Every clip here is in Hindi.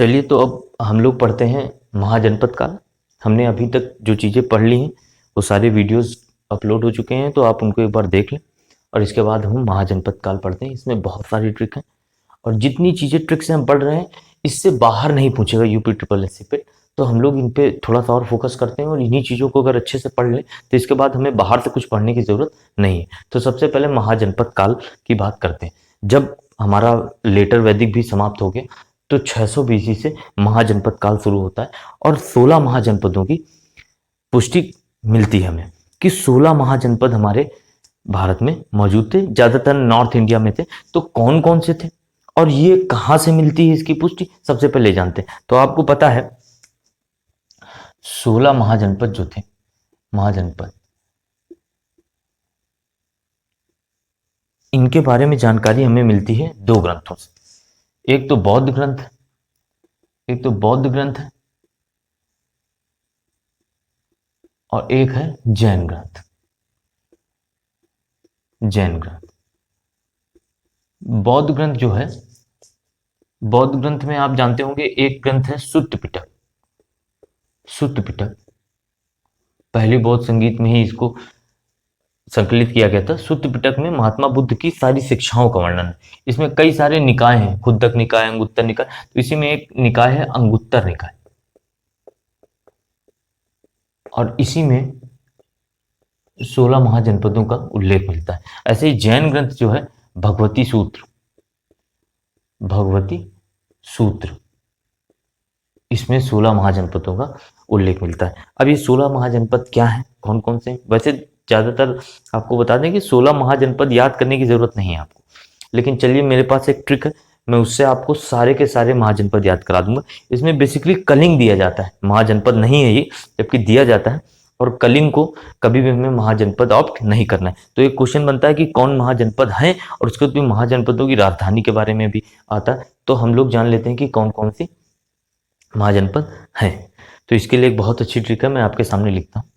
चलिए तो अब हम लोग पढ़ते हैं महाजनपद काल। हमने अभी तक जो चीज़ें पढ़ ली हैं वो सारे वीडियोस अपलोड हो चुके हैं, तो आप उनको एक बार देख लें और इसके बाद हम महाजनपद काल पढ़ते हैं। इसमें बहुत सारी ट्रिक हैं और जितनी चीज़ें ट्रिक से हम पढ़ रहे हैं इससे बाहर नहीं पूछेगा यूपी ट्रिपल एस सी पे, तो हम लोग इन पे थोड़ा सा और फोकस करते हैं और इन्हीं चीज़ों को अगर अच्छे से पढ़ लें तो इसके बाद हमें बाहर से कुछ पढ़ने की ज़रूरत नहीं है। तो सबसे पहले महाजनपद काल की बात करते हैं। जब हमारा लेटर वैदिक भी समाप्त हो गया तो 600 बीसी से महाजनपद काल शुरू होता है और 16 महाजनपदों की पुष्टि मिलती है हमें कि 16 महाजनपद हमारे भारत में मौजूद थे, ज़्यादातर नॉर्थ इंडिया में थे। तो कौन कौन से थे और ये कहाँ से मिलती है इसकी पुष्टि, सबसे पहले जानते हैं। तो आपको पता है 16 महाजनपद जो थे, महाजनपद, इनके बारे में जानकारी हमें मिलती है दो ग्रंथों से। एक तो बौद्ध ग्रंथ, एक तो बौद्ध ग्रंथ है और एक है जैन ग्रंथ। जैन ग्रंथ, बौद्ध ग्रंथ जो है, बौद्ध ग्रंथ में आप जानते होंगे एक ग्रंथ है सुत्त पिटक। सुत्त पिटक पहले बौद्ध संगीत में ही इसको संकलित किया गया था। सुत्त पिटक में महात्मा बुद्ध की सारी शिक्षाओं का वर्णन है। इसमें कई सारे निकाय हैं, खुद्दक निकाय, अंगुत्तर निकाय, तो इसी में एक निकाय है अंगुत्तर निकाय और इसी में 16 महाजनपदों का उल्लेख मिलता है। ऐसे ही जैन ग्रंथ जो है भगवती सूत्र, भगवती सूत्र, इसमें 16 महाजनपदों का उल्लेख मिलता है। अब ये 16 महाजनपद क्या है, कौन कौन से? वैसे ज़्यादातर आपको बता दें कि 16 महाजनपद याद करने की ज़रूरत नहीं है आपको, लेकिन चलिए मेरे पास एक ट्रिक है, मैं उससे आपको सारे के सारे महाजनपद याद करा दूंगा। इसमें बेसिकली कलिंग दिया जाता है, महाजनपद नहीं है ये, जबकि दिया जाता है, और कलिंग को कभी भी हमें महाजनपद ऑप्ट नहीं करना है। तो एक क्वेश्चन बनता है कि कौन महाजनपद है, और उसके बाद भी महाजनपदों की राजधानी के बारे में भी आता है। तो हम लोग जान लेते हैं कि कौन कौन सी महाजनपद है। तो इसके लिए एक बहुत अच्छी ट्रिक है, मैं आपके सामने लिखता हूं।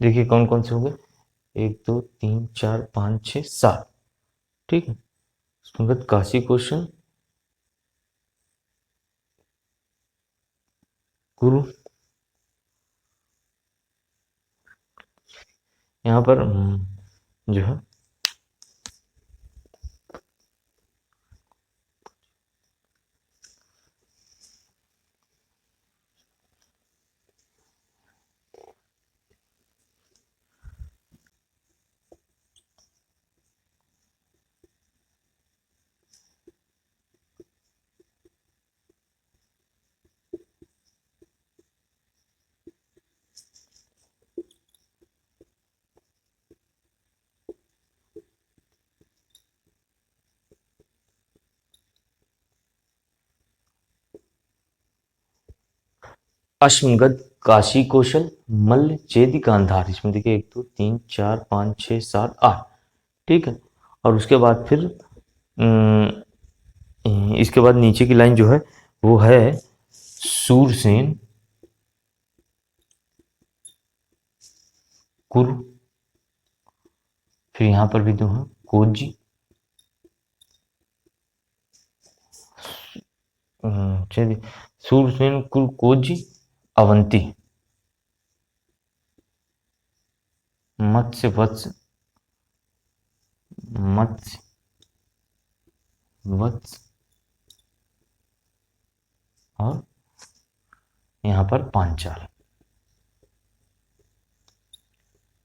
देखिए कौन कौन से हो गए, 1 2 3 4 5 6 7, ठीक है। उसके बाद काशी कौशल, गुरु, यहाँ पर जो है अश्वगंध, काशी कौशल, मल्ल, चेदी, गांधार। इसमें देखिए 1 2 3 4 5 6 7 8, ठीक है। और उसके बाद फिर इसके बाद नीचे की लाइन जो है वो है सूरसेन, कुरु, फिर यहाँ पर भी दो है कोजी, चलिए सूरसेन, कुरु, कोजी, अवंती, मत्स्य, वत्स, मत्स्य, वत्स, और यहाँ पर पांचाल।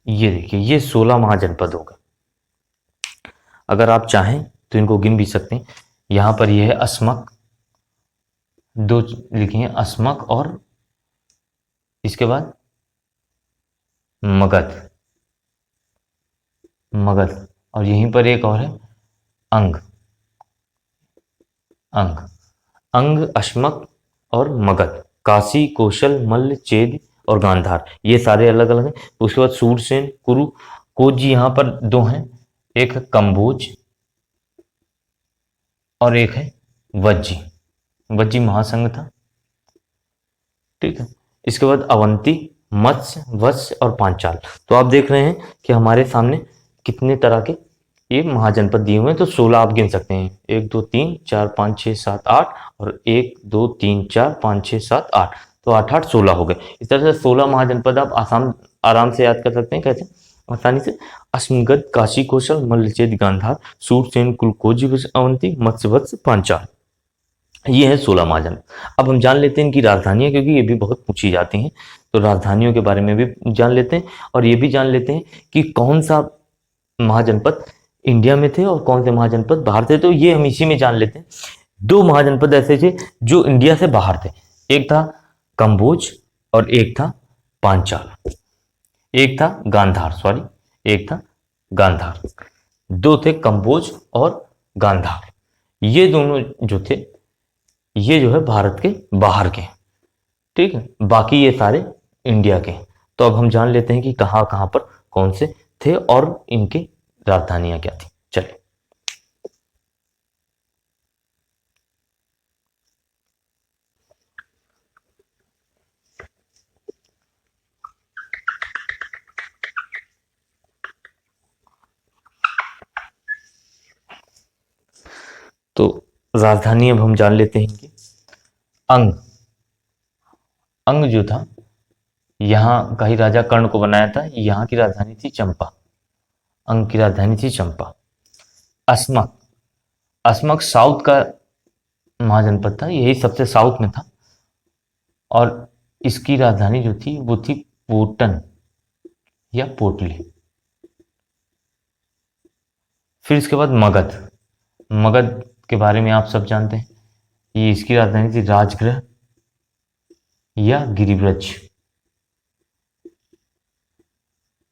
ये देखिए ये 16 महाजनपद हो गए। अगर आप चाहें तो इनको गिन भी सकते हैं। यहाँ पर ये है अस्मक, दो लिखे हैं अस्मक और इसके बाद मगध, मगध, और यहीं पर एक और है अंग, अंग, अंग, अश्मक और मगध, काशी, कौशल, मल्ल, चेद और गांधार, ये सारे अलग अलग हैं। उसके बाद सूरसेन, कुरु, कोजी, यहाँ पर दो हैं, एक है कंबोज और एक है वज्जी, वज्जी महासंघ था, ठीक है। इसके बाद अवंती, मत्स्य, वत्स्य और पांचाल। तो आप देख रहे हैं कि हमारे सामने कितने तरह के ये महाजनपद दिए हुए हैं। तो 16 आप गिन सकते हैं, 1 2 3 4 5 6 7 8, और 1 2 3 4 5 6 7 8, तो 8 8 16 हो गए। इस तरह से 16 महाजनपद आप आराम से याद कर सकते हैं। कैसे? आसानी से। अश्मगढ़, काशी, कौशल, मल्लचेद, गांधार, सूरसेन, कुलकोजी, अवंती, मत्स्य, वत्स्य, पांचाल, ये है 16 महाजन। अब हम जान लेते हैं इनकी राजधानियां, क्योंकि ये भी बहुत पूछी जाती हैं, तो राजधानियों के बारे में भी जान लेते हैं, और ये भी जान लेते हैं कि कौन सा महाजनपद इंडिया में थे और कौन से महाजनपद बाहर थे। तो ये हम इसी में जान लेते हैं। 2 महाजनपद ऐसे थे जो इंडिया से बाहर थे, एक था कंबोज और एक था पांचाल, एक था गांधार, सॉरी, एक था गांधार। 2 थे कंबोज और गांधार, ये दोनों जो थे ये जो है भारत के बाहर के, ठीक है। बाकी ये सारे इंडिया के। तो अब हम जान लेते हैं कि कहाँ कहाँ पर कौन से थे और इनकी राजधानियां क्या थी। चलिए, तो राजधानी अब हम जान लेते हैं कि अंग, अंग जो था यहाँ का ही राजा कर्ण को बनाया था, यहाँ की राजधानी थी चंपा, अंग की राजधानी थी चंपा। अस्मक, अस्मक साउथ का महाजनपद था, यही सबसे साउथ में था, और इसकी राजधानी जो थी वो थी पोटन या पोटली। फिर इसके बाद मगध, मगध के बारे में आप सब जानते हैं, ये इसकी राजधानी थी राजगृह या गिरिव्रज,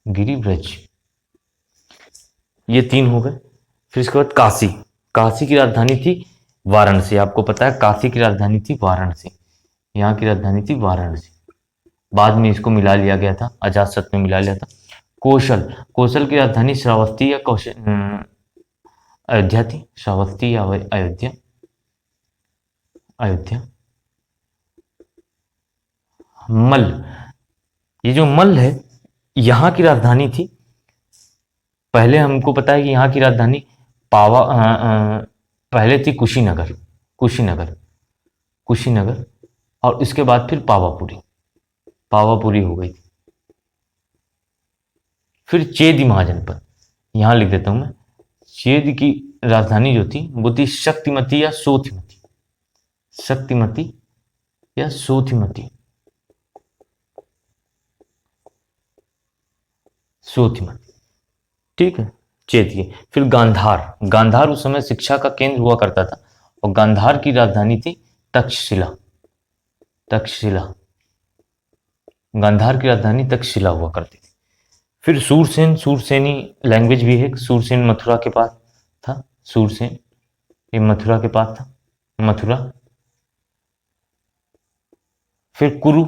गिरिव्रज, ये 3 हो गए। फिर इसके बाद काशी, काशी की राजधानी थी वाराणसी, आपको पता है काशी की राजधानी थी वाराणसी, यहाँ की राजधानी थी वाराणसी, बाद में इसको मिला लिया गया था, अजातशत्रु में मिला लिया था। कौशल, कौशल की राजधानी श्रावस्ती या अयोध्या थी, श्रावस्ती या अयोध्या, अयोध्या। मल्ल, ये जो मल्ल है यहाँ की राजधानी थी, पहले हमको पता है कि यहाँ की राजधानी पहले थी कुशीनगर, कुशीनगर, कुशीनगर, और इसके बाद फिर पावापुरी, पावापुरी हो गई थी। फिर चेद महाजनपद, यहां लिख देता हूं मैं, चेद की राजधानी जो थी वो थी शक्तिमती या सोथिमती, शक्तिमती या सोथिमती, सोथिमती, ठीक है, चेद की। फिर गांधार, गांधार उस समय शिक्षा का केंद्र हुआ करता था, और गांधार की राजधानी थी तक्षशिला, तक्षशिला, गांधार की राजधानी तक्षशिला हुआ करती थी। फिर सूरसेन, सूरसेनी लैंग्वेज भी है, सूरसेन मथुरा के पास था, सूरसेन ये मथुरा के पास था, मथुरा। फिर कुरु,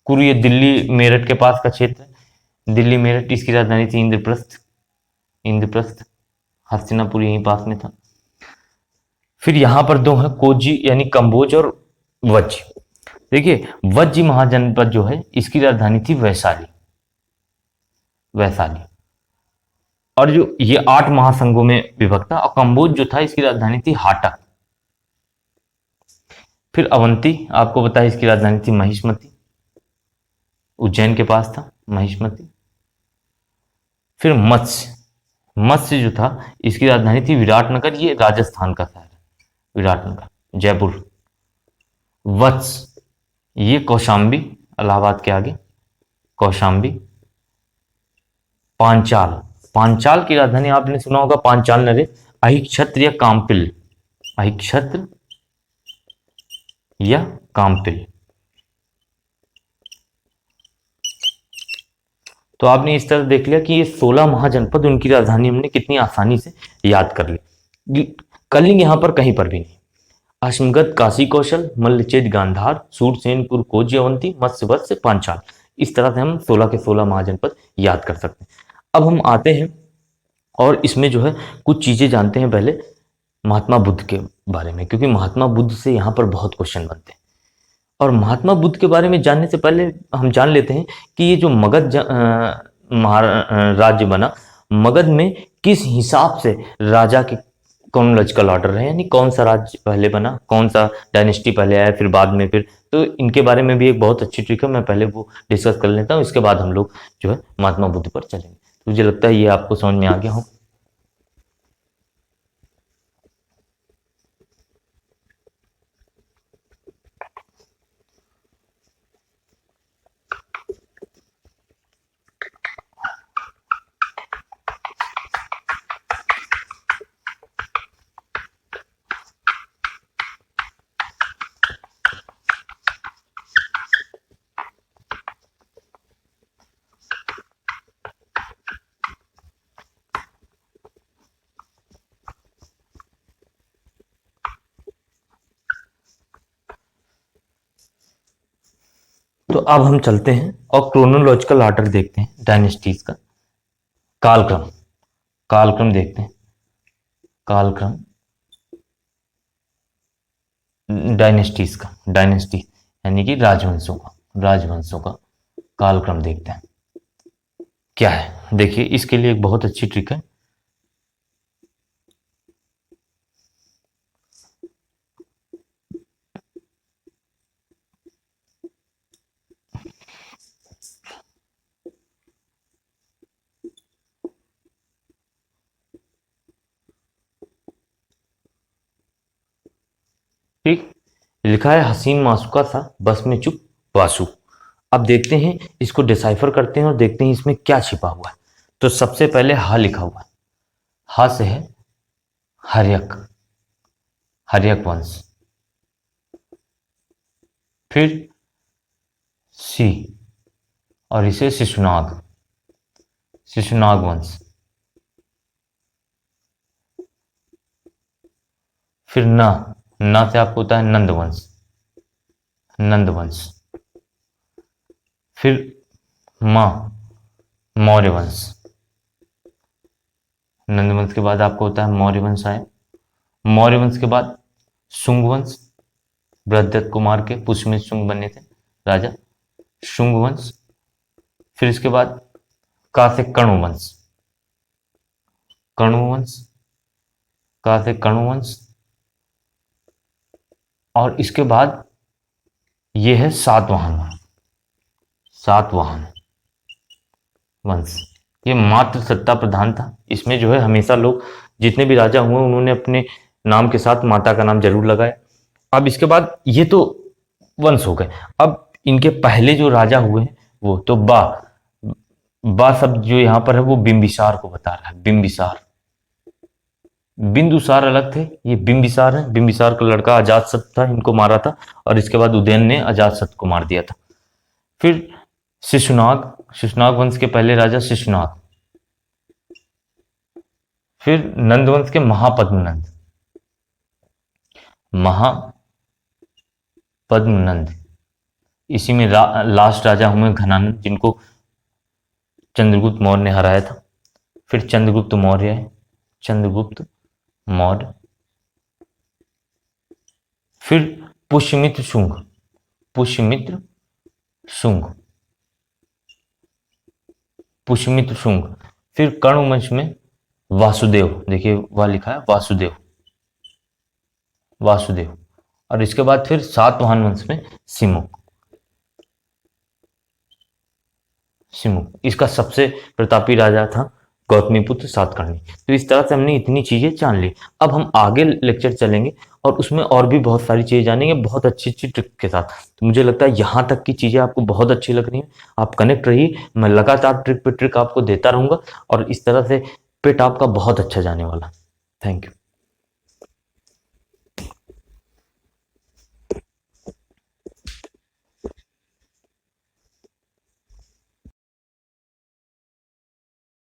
कुरु ये दिल्ली मेरठ के पास का क्षेत्र है, दिल्ली मेरठ, इसकी राजधानी थी इंद्रप्रस्थ, इंद्रप्रस्थ, हस्तिनापुर यहीं पास में था। फिर यहां पर 2 है कोजी यानी कंबोज और वज्ज। देखिए वज्ज महाजनपद जो है इसकी राजधानी थी वैशाली, वैशाली, और जो ये 8 महासंघों में विभक्त था, और कंबोज जो था इसकी राजधानी थी हाटा। फिर अवंती, आपको पता है इसकी राजधानी थी महिष्मती, उज्जैन के पास था महिष्मती। फिर मत्स्य, मत्स्य जो था इसकी राजधानी थी विराटनगर, ये राजस्थान का शहर है विराटनगर, जयपुर। वत्स, ये कौशाम्बी, इलाहाबाद के आगे कौशाम्बी। पांचाल, पांचाल की राजधानी आपने सुना होगा पांचाल नरेश, अहिक्षत्र या कामपिल, अहिक्षत्र या कामपिल। तो आपने इस तरह देख लिया कि ये 16 महाजनपद, उनकी राजधानी हमने कितनी आसानी से याद कर ली। कलिंग यहाँ पर कहीं पर भी नहीं। अश्मगत काशी कौशल, मल्लचेद गांधार, सूरसेनपुर कोज्यवंती, मत्स्यवत्स पांचाल। इस तरह से हम 16 के 16 महाजनपद याद कर सकते हैं। अब हम आते हैं और इसमें जो है कुछ चीजें जानते हैं पहले महात्मा बुद्ध के बारे में, क्योंकि महात्मा बुद्ध से यहाँ पर बहुत क्वेश्चन बनते हैं। और महात्मा बुद्ध के बारे में जानने से पहले हम जान लेते हैं कि ये जो मगध राज्य बना, मगध में किस हिसाब से राजा के क्रोनोलॉजिकल ऑर्डर है, यानी कौन सा राज्य पहले बना, कौन सा डायनेस्टी पहले आया, फिर बाद में फिर, तो इनके बारे में भी एक बहुत अच्छी ट्रिक है। मैं पहले वो डिस्कस कर लेता हूँ, इसके बाद हम लोग जो है महात्मा बुद्ध पर चलेंगे। तो मुझे लगता है ये आपको समझ में आ गया हो। तो अब हम चलते हैं और क्रोनोलॉजिकल ऑर्डर देखते हैं डायनेस्टीज का, कालक्रम, कालक्रम देखते हैं, कालक्रम डायनेस्टीज का, डायनेस्टी यानी कि राजवंशों का, राजवंशों का कालक्रम देखते हैं क्या है। देखिए इसके लिए एक बहुत अच्छी ट्रिक है। ठीक लिखा है, हसीन मासूका था बस में चुप वासु। अब देखते हैं इसको डिसाइफर करते हैं और देखते हैं इसमें क्या छिपा हुआ है। तो सबसे पहले हा लिखा हुआ है, हा से है हर्यक, हर्यक वंश। फिर सी और इसे शिशुनाग, शिशुनाग वंश। फिर ना से आपको होता है नंद वंश, नंद वंश। फिर मौर्य वंश, नंद वंश के बाद आपको होता है मौर्य वंश आए। मौर्य वंश के बाद शुंग वंश, बृहदत्त कुमार के पुष्यमित्र शुंग बने थे राजा, शुंग वंश। फिर इसके बाद का से कणु वंश, कणु वंश, का से कणु वंश। और इसके बाद ये है सातवाहन, सातवाहन वंश। ये मात्र सत्ता प्रधान था, इसमें जो है हमेशा लोग जितने भी राजा हुए उन्होंने अपने नाम के साथ माता का नाम जरूर लगाया। अब इसके बाद ये तो वंश हो गए। अब इनके पहले जो राजा हुए हैं वो तो बा शब्द जो यहाँ पर है वो बिंबिसार को बता रहा है, बिंबिसार। बिंदुसार अलग थे, ये बिंबिसार है। बिंबिसार का लड़का अजातशत्रु था, इनको मारा था और इसके बाद उदयन ने अजातशत्रु को मार दिया था। फिर शिशुनाग, शिशुनाग वंश के पहले राजा शिशुनाग। फिर नंद वंश के महापद्मनंद, महापद्मनंद। इसी में लास्ट राजा हुए घनानंद, जिनको चंद्रगुप्त मौर्य ने हराया था। फिर चंद्रगुप्त मौर्य है, चंद्रगुप्त मौर्य। फिर पुष्यमित्र शुंग, पुष्यमित्र शुंग, पुष्यमित्र शुंग। फिर कर्ण वंश में वासुदेव, देखिए वह लिखा है वासुदेव, वासुदेव। और इसके बाद फिर सातवाहन वंश में सिमुक, सिमुक। इसका सबसे प्रतापी राजा था गौतमीपुत्र सातकर्णी। तो इस तरह से हमने इतनी चीजें जान ली। अब हम आगे लेक्चर चलेंगे और उसमें और भी बहुत सारी चीजें जानेंगे, बहुत अच्छी अच्छी ट्रिक के साथ। तो मुझे लगता है यहाँ तक की चीजें आपको बहुत अच्छी लग रही हैं। आप कनेक्ट रहिए, मैं लगातार ट्रिक पे ट्रिक आपको देता रहूंगा और इस तरह से पेट आपका बहुत अच्छा जाने वाला। Thank you.